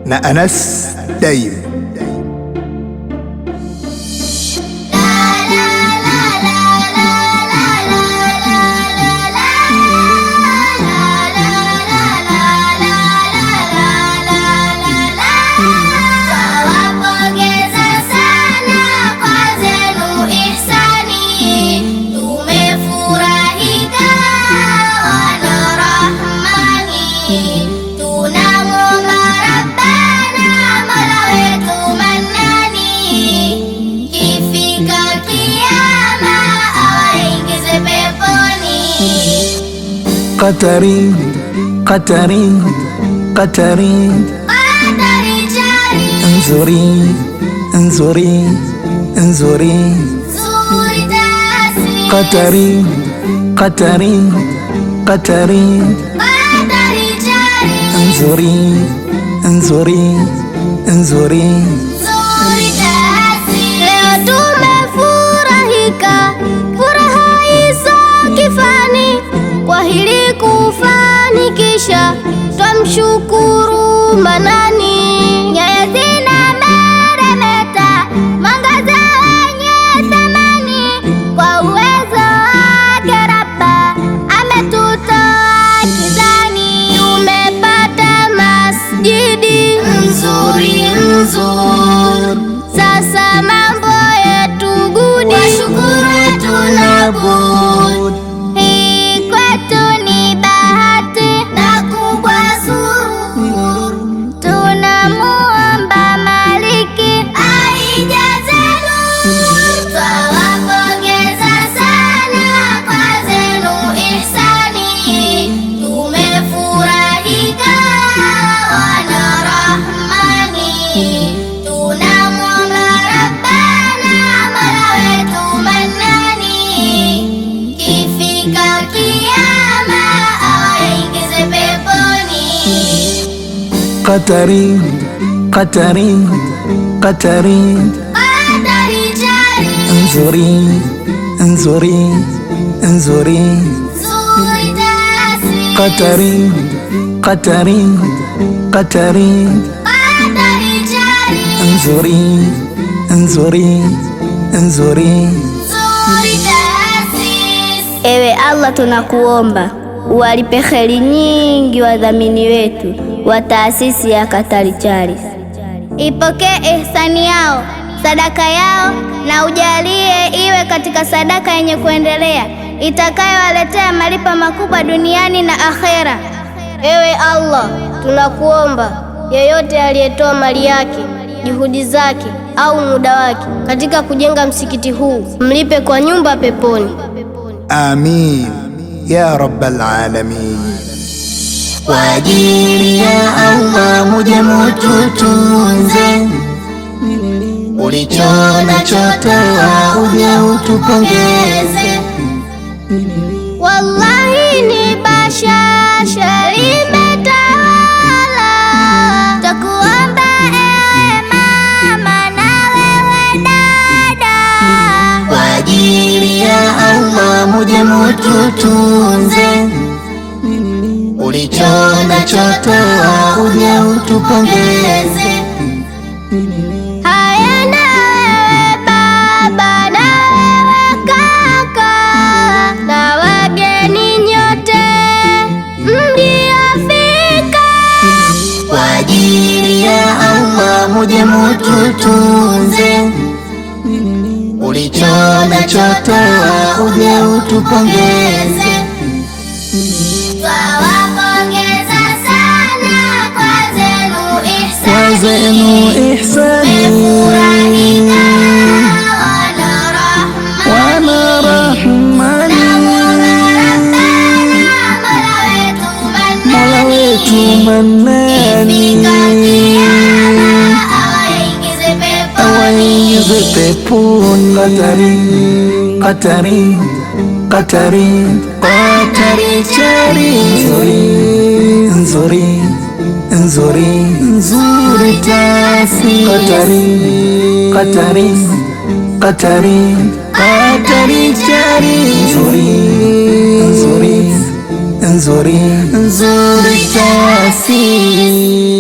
na Anas Daim. Qatari, Qatari, Qatari, Nzuri, Nzuri, Nzuri, Qatari, Qatari, Qatari, Nzuri, Nzuri, Nzuri. Leo tumefurahika, furaha iso kifani, kwa hili kufanikisha twamshukuru Manani. Nyaya zinameremeta, mwangaza wenye thamani, kwa uwezo wake Rabba ametutoa gizani. Tumepata masjidi nzuri nzuri, sasa mambo yetu gudi, washukuru tunabud. Qatari, Qatari, Qatari, Nzuri, Nzuri, Nzuri, Qatari, Qatari, Qatari, Nzuri, Nzuri, Nzuri. Ewe Allah, tunakuomba uwalipe kheri nyingi wadhamini wetu wa taasisi ya Qatari Charity. Ipokee ihsani yao, sadaka yao, na ujalie iwe katika sadaka yenye kuendelea itakayowaletea malipo makubwa duniani na akhera. Ewe Allah, tunakuomba yeyote aliyetoa mali yake, juhudi zake au muda wake katika kujenga msikiti huu, mlipe kwa nyumba peponi. Amin ya rabbal alamin. Kwa ajili ya Allah muje mututunze, ulichona chotoa uje utupongeze. Wallahi ni bashasha limetawala, takuomba ewe mama na wewe dada. Kwa ajili ya Allah muje mututunze, ulichona chotoa uje utupongeze. Haya na wewe baba na wewe kaka na wageni nyote mliofika. Kwa ajili ya Allah muje mututunze, ulichona chotoa uje utupongeze. Twawapongeza sana kwa zenu ihsani, mmefurahika wana rahmani, Mola wetu Manani, awaingize peponi. Qatari, Qatari, Qatari Charity, Nzuri, Nzuri, Nzuri taasisi. Qatari, Qatari, Qatari, Qatari Charity, Nzuri, Nzuri, Nzuri, Nzuri taasisi. taasisi.